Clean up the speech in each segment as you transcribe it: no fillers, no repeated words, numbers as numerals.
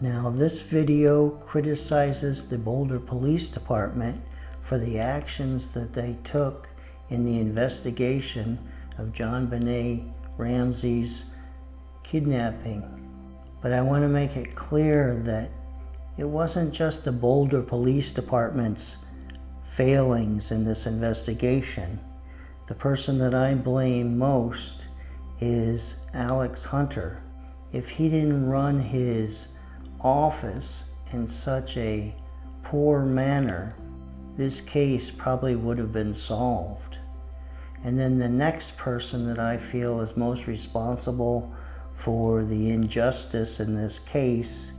Now, this video criticizes the Boulder Police Department for the actions that they took in the investigation of JonBenet Ramsey's kidnapping. But I want to make it clear that it wasn't just the Boulder Police Department's failings in this investigation. The person that I blame most is Alex Hunter. If he didn't run his office in such a poor manner, this case probably would have been solved. And then the next person that I feel is most responsible for the injustice in this case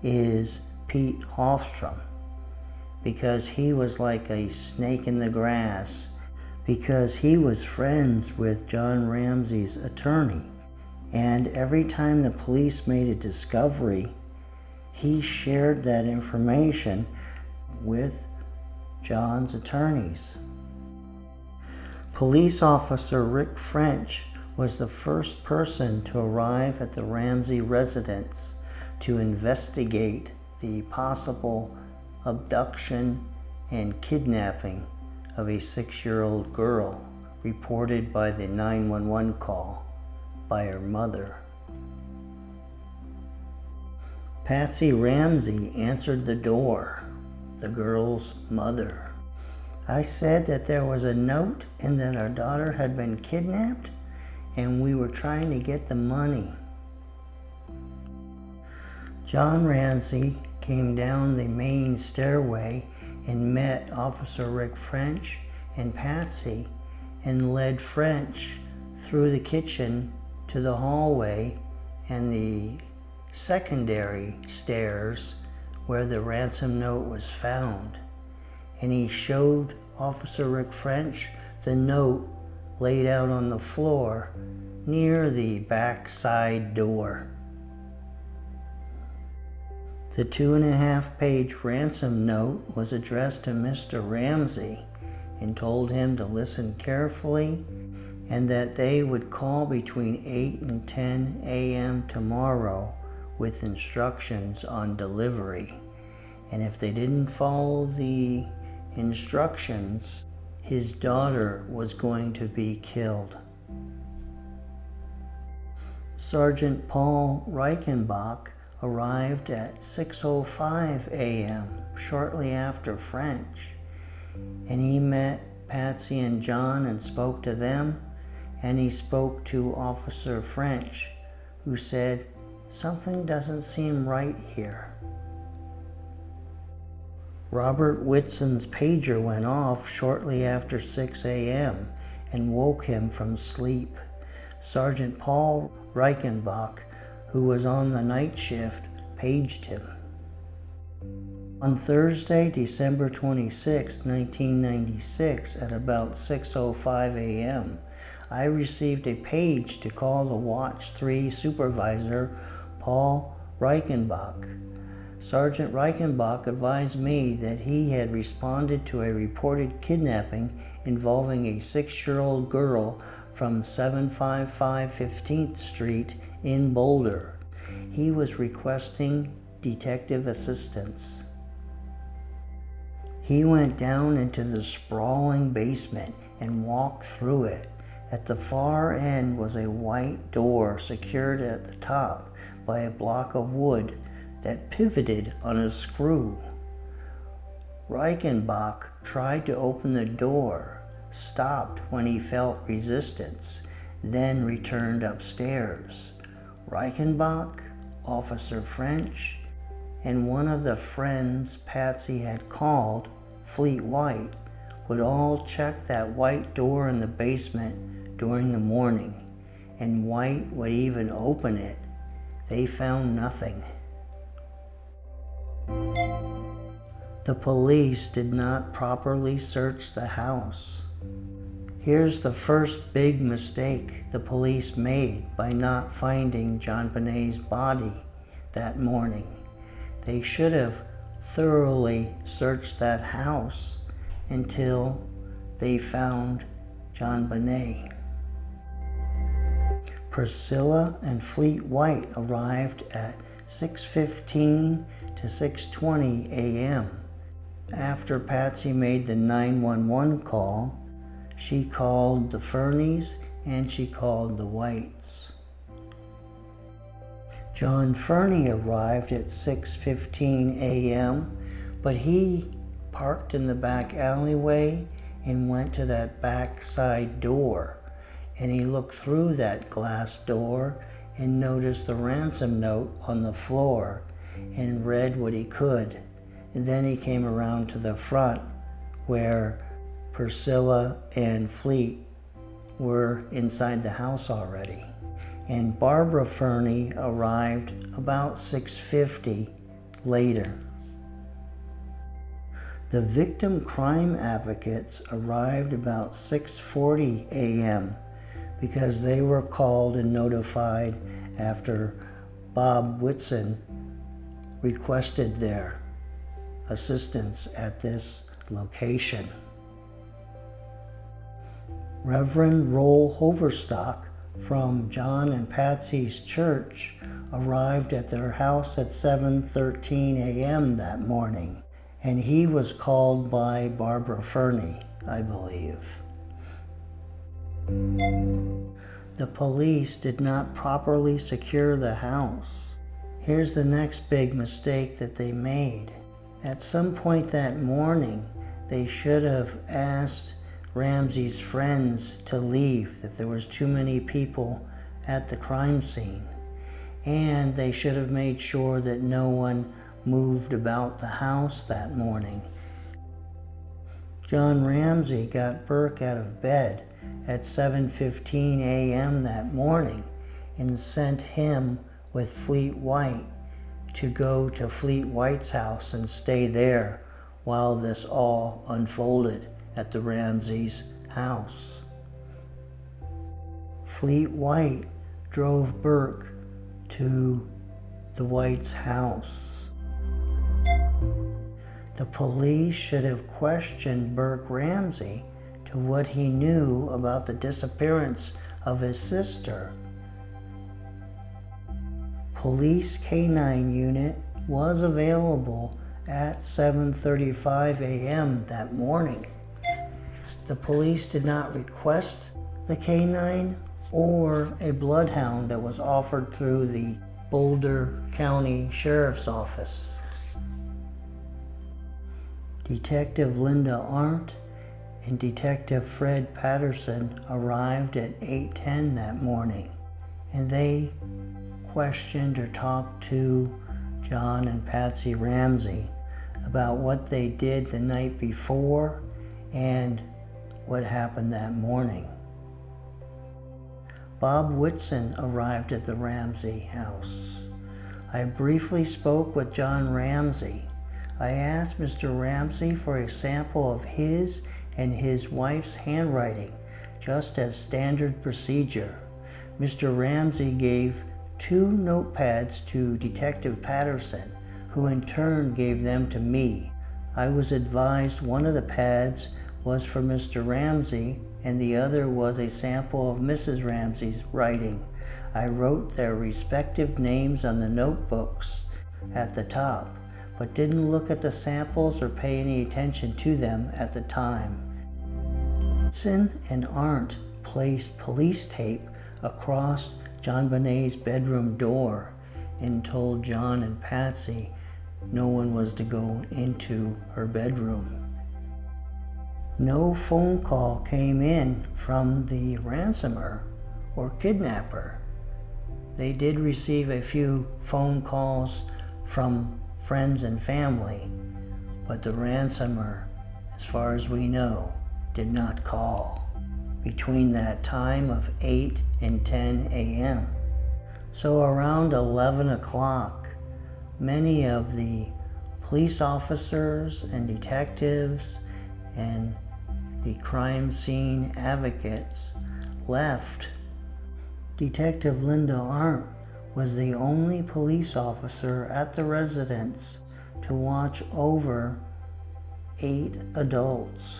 is Pete Hofstrom, because he was like a snake in the grass, because he was friends with John Ramsey's attorney. And every time the police made a discovery, he shared that information with John's attorneys. Police officer Rick French was the first person to arrive at the Ramsey residence to investigate the possible abduction and kidnapping of a 6-year-old girl reported by the 911 call by her mother. Patsy Ramsey answered the door, the girl's mother. I said that there was a note and that our daughter had been kidnapped and we were trying to get the money. John Ramsey came down the main stairway and met Officer Rick French and Patsy and led French through the kitchen to the hallway and the secondary stairs where the ransom note was found. And he showed Officer Rick French the note laid out on the floor near the back side door. The 2.5-page ransom note was addressed to Mr. Ramsey and told him to listen carefully and that they would call between 8 and 10 a.m. tomorrow with instructions on delivery. And if they didn't follow the instructions, his daughter was going to be killed. Sergeant Paul Reichenbach arrived at 6:05 a.m. shortly after French, and he met Patsy and John and spoke to them, and he spoke to Officer French, who said, "Something doesn't seem right here." Robert Whitson's pager went off shortly after 6 a.m. and woke him from sleep. Sergeant Paul Reichenbach, who was on the night shift, paged him. On Thursday, December 26, 1996, at about 6:05 a.m., I received a page to call the Watch 3 supervisor, Paul Reichenbach. Sergeant Reichenbach advised me that he had responded to a reported kidnapping involving a 6-year-old girl from 755 15th Street in Boulder. He was requesting detective assistance. He went down into the sprawling basement and walked through it. At the far end was a white door secured at the top by a block of wood that pivoted on a screw. Reichenbach tried to open the door, stopped when he felt resistance, then returned upstairs. Reichenbach, Officer French, and one of the friends Patsy had called, Fleet White, would all check that white door in the basement during the morning, and White would even open it. They found nothing. The police did not properly search the house. Here's the first big mistake the police made by not finding JonBenet's body that morning. They should have thoroughly searched that house until they found JonBenet. Priscilla and Fleet White arrived at 6:15 to 6:20 a.m. After Patsy made the 911 call, she called the Fernies and she called the Whites. John Fernie arrived at 6:15 a.m., but he parked in the back alleyway and went to that back side door. And he looked through that glass door and noticed the ransom note on the floor and read what he could. And then he came around to the front where Priscilla and Fleet were inside the house already. And Barbara Fernie arrived about 6:50 later. The victim crime advocates arrived about 6:40 a.m. because they were called and notified after Bob Whitson requested their assistance at this location. Reverend Roll Hoverstock from John and Patsy's church arrived at their house at 7:13 a.m. that morning, and he was called by Barbara Fernie, I believe. The police did not properly secure the house. Here's the next big mistake that they made. At some point that morning, they should have asked Ramsey's friends to leave, that there was too many people at the crime scene. And they should have made sure that no one moved about the house that morning. John Ramsey got Burke out of bed at 7:15 a.m. that morning and sent him with Fleet White to go to Fleet White's house and stay there while this all unfolded at the Ramseys' house. Fleet White drove Burke to the White's house. The police should have questioned Burke Ramsey to what he knew about the disappearance of his sister. Police K-9 unit was available at 7:35 a.m. that morning. The police did not request the K-9 or a bloodhound that was offered through the Boulder County Sheriff's Office. Detective Linda Arndt and Detective Fred Patterson arrived at 8:10 that morning, and they questioned or talked to John and Patsy Ramsey about what they did the night before and what happened that morning. Bob Whitson arrived at the Ramsey house. I briefly spoke with John Ramsey. I asked Mr. Ramsey for a sample of his and his wife's handwriting, just as standard procedure. Mr. Ramsey gave 2 notepads to Detective Patterson, who in turn gave them to me. I was advised one of the pads was for Mr. Ramsey and the other was a sample of Mrs. Ramsey's writing. I wrote their respective names on the notebooks at the top, but didn't look at the samples or pay any attention to them at the time. Whitson and Arndt placed police tape across JonBenet's bedroom door and told John and Patsy no one was to go into her bedroom. No phone call came in from the ransomer or kidnapper. They did receive a few phone calls from friends and family, but the ransomer, as far as we know, did not call between that time of 8 and 10 a.m. So around 11 o'clock, many of the police officers and detectives and the crime scene advocates left. Detective Linda Arndt was the only police officer at the residence to watch over 8 adults.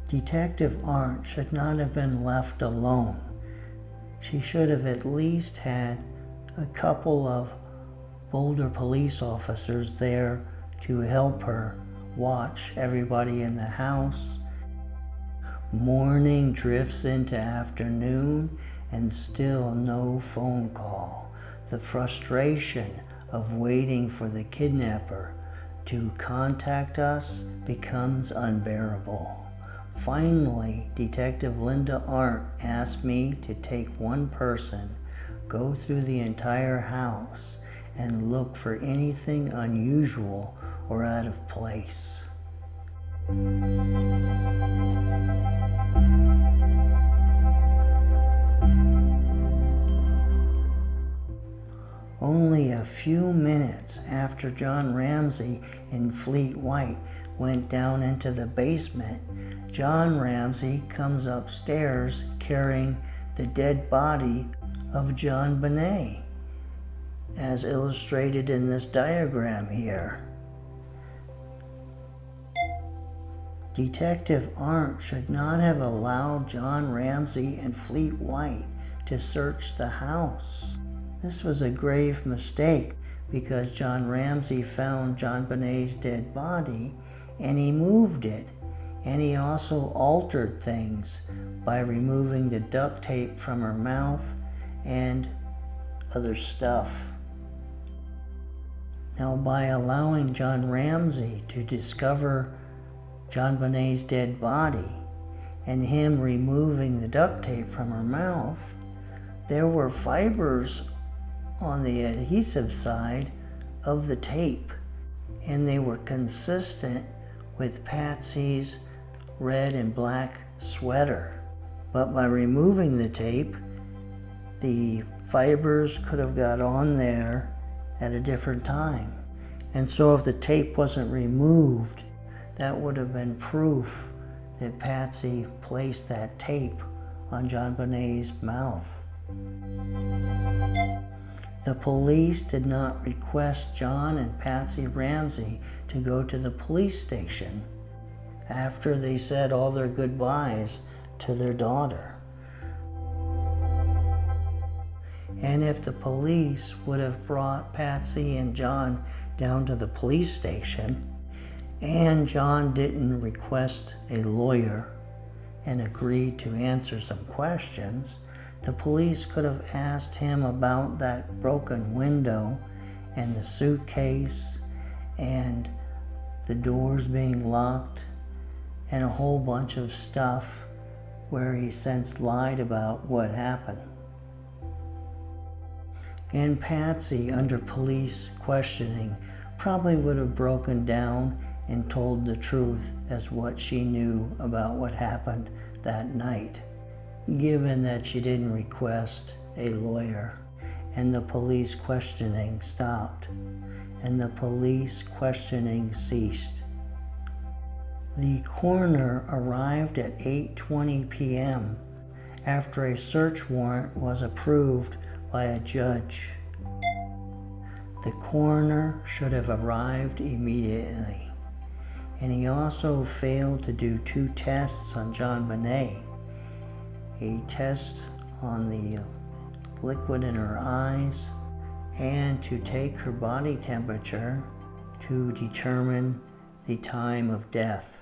Detective Arndt should not have been left alone. She should have at least had a couple of Boulder police officers there to help her watch everybody in the house. Morning drifts into afternoon and still no phone call. The frustration of waiting for the kidnapper to contact us becomes unbearable. Finally, Detective Linda Arndt asked me to take one person, go through the entire house, and look for anything unusual or out of place. Only a few minutes after John Ramsey and Fleet White went down into the basement, John Ramsey comes upstairs carrying the dead body of JonBenet, as illustrated in this diagram here. Detective Arndt should not have allowed John Ramsey and Fleet White to search the house. This was a grave mistake because John Ramsey found JonBenet's dead body and he moved it. And he also altered things by removing the duct tape from her mouth and other stuff. Now, by allowing John Ramsey to discover JonBenet's dead body and him removing the duct tape from her mouth, there were fibers on the adhesive side of the tape, and they were consistent with Patsy's red and black sweater. But by removing the tape, the fibers could have got on there at a different time. And so if the tape wasn't removed, that would have been proof that Patsy placed that tape on JonBenet's mouth. The police did not request John and Patsy Ramsey to go to the police station after they said all their goodbyes to their daughter. And if the police would have brought Patsy and John down to the police station, and John didn't request a lawyer and agreed to answer some questions, the police could have asked him about that broken window and the suitcase and the doors being locked and a whole bunch of stuff where he since lied about what happened. And Patsy, under police questioning, probably would have broken down and told the truth as what she knew about what happened that night, given that she didn't request a lawyer. And the police questioning stopped, and the police questioning ceased. The coroner arrived at 8:20 p.m. after a search warrant was approved by a judge. The coroner should have arrived immediately, and he also failed to do 2 tests on JonBenet. A test on the liquid in her eyes and to take her body temperature to determine the time of death.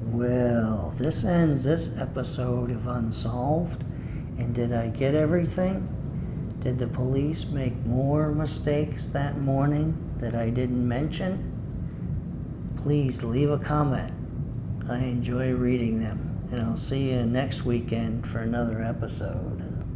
Well, this ends this episode of Unsolved. And did I get everything? Did the police make more mistakes that morning that I didn't mention? Please leave a comment. I enjoy reading them, and I'll see you next weekend for another episode.